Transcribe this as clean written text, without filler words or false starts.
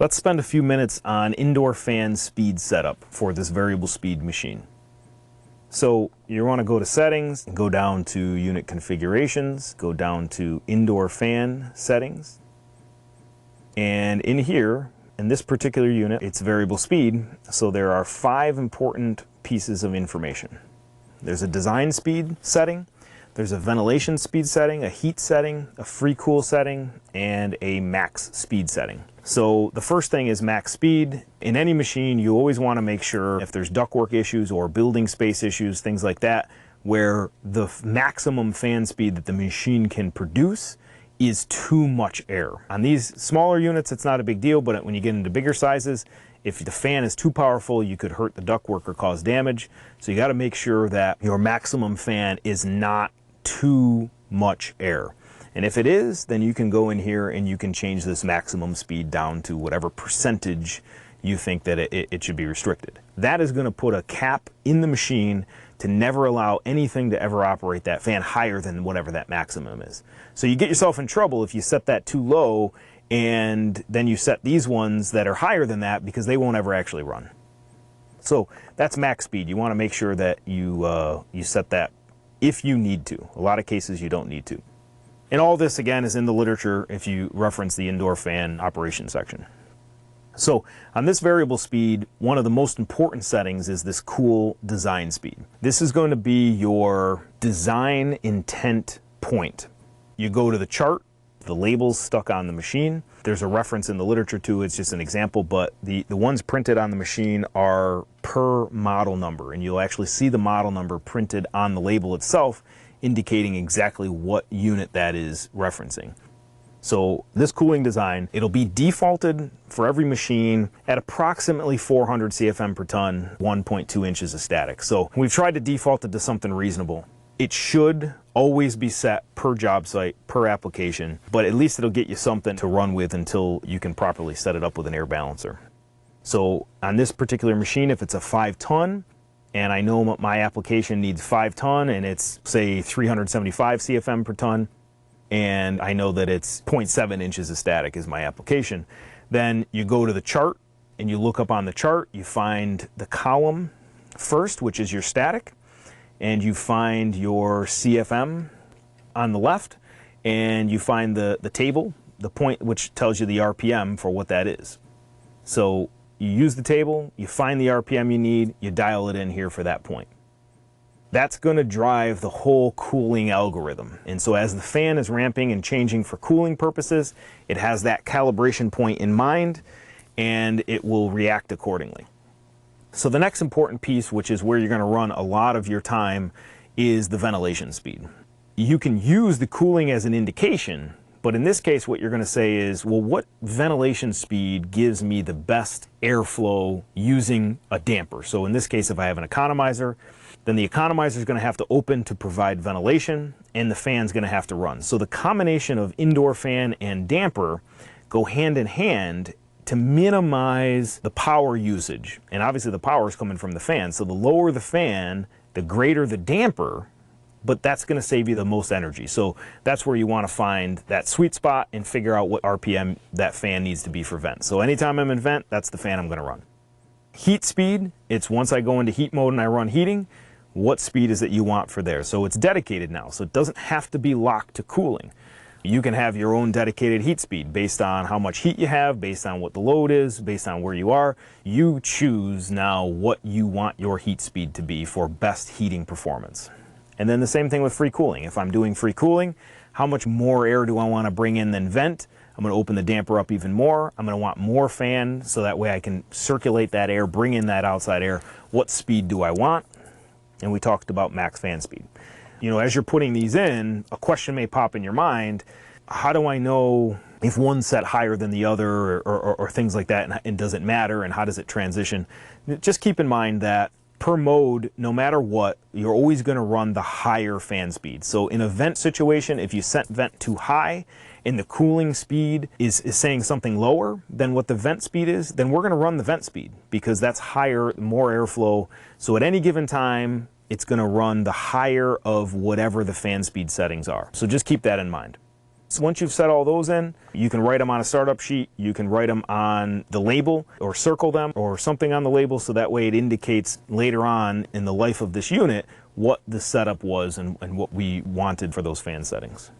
Let's spend a few minutes on indoor fan speed setup for this variable speed machine. So you want to go to settings, go down to unit configurations, go down to indoor fan settings. And in here, in this particular unit, it's variable speed. So there are 5 important pieces of information. There's a design speed setting, there's a ventilation speed setting, a heat setting, a free cool setting, and a max speed setting. So the first thing is max speed. In any machine, you always want to make sure if there's ductwork issues or building space issues, things like that, where the maximum fan speed that the machine can produce is too much air. On these smaller units, it's not a big deal, but when you get into bigger sizes, if the fan is too powerful, you could hurt the ductwork or cause damage. So you got to make sure that your maximum fan is not too much air. And if it is, then you can go in here and you can change this maximum speed down to whatever percentage you think that it should be restricted. That is going to put a cap in the machine to never allow anything to ever operate that fan higher than whatever that maximum is. So you get yourself in trouble if you set that too low and then you set these ones that are higher than that, because they won't ever actually run. So that's max speed. You want to make sure that you set that if you need to. A lot of cases you don't need to. And all this, again, is in the literature if you reference the indoor fan operation section. So on this variable speed, one of the most important settings is this cool design speed. This is going to be your design intent point. You go to the chart, the labels stuck on the machine. There's a reference in the literature too, it's just an example, but the ones printed on the machine are per model number, and you'll actually see the model number printed on the label itself, indicating exactly what unit that is referencing. So this cooling design, it'll be defaulted for every machine at approximately 400 CFM per ton, 1.2 inches of static. So we've tried to default it to something reasonable. It should always be set per job site, per application, but at least it'll get you something to run with until you can properly set it up with an air balancer. So on this particular machine, if it's a 5-ton, and I know my application needs 5 ton and it's, say, 375 CFM per ton, and I know that it's 0.7 inches of static is my application, then you go to the chart and you look up on the chart, you find the column first, which is your static, and you find your CFM on the left, and you find the table, the point which tells you the RPM for what that is. So you use the table, you find the RPM you need, you dial it in here for that point. That's going to drive the whole cooling algorithm. And so as the fan is ramping and changing for cooling purposes, it has that calibration point in mind, and it will react accordingly. So the next important piece, which is where you're going to run a lot of your time, is the ventilation speed. You can use the cooling as an indication, but in this case, what you're going to say is, well, what ventilation speed gives me the best airflow using a damper? So in this case, if I have an economizer, then the economizer is going to have to open to provide ventilation, and the fan's going to have to run. So the combination of indoor fan and damper go hand in hand to minimize the power usage. And obviously the power is coming from the fan. So the lower the fan, the greater the damper, but that's going to save you the most energy. So that's where you want to find that sweet spot and figure out what RPM that fan needs to be for vent. So anytime I'm in vent, that's the fan I'm going to run. Heat speed, it's once I go into heat mode and I run heating, what speed is it you want for there? So it's dedicated now, so it doesn't have to be locked to cooling. You can have your own dedicated heat speed based on how much heat you have, based on what the load is, based on where you are. You choose now what you want your heat speed to be for best heating performance. And then the same thing with free cooling. If I'm doing free cooling, how much more air do I want to bring in than vent? I'm going to open the damper up even more. I'm going to want more fan so that way I can circulate that air, bring in that outside air. What speed do I want? And we talked about max fan speed. You know, as you're putting these in, a question may pop in your mind. How do I know if one's set higher than the other, or things like that, and does it matter, and how does it transition? Just keep in mind that per mode, no matter what, you're always going to run the higher fan speed. So in a vent situation, if you set vent too high and the cooling speed is saying something lower than what the vent speed is, then we're going to run the vent speed because that's higher, more airflow. So at any given time, it's going to run the higher of whatever the fan speed settings are. So just keep that in mind. So once you've set all those in, you can write them on a startup sheet, you can write them on the label or circle them or something on the label so that way it indicates later on in the life of this unit what the setup was and what we wanted for those fan settings.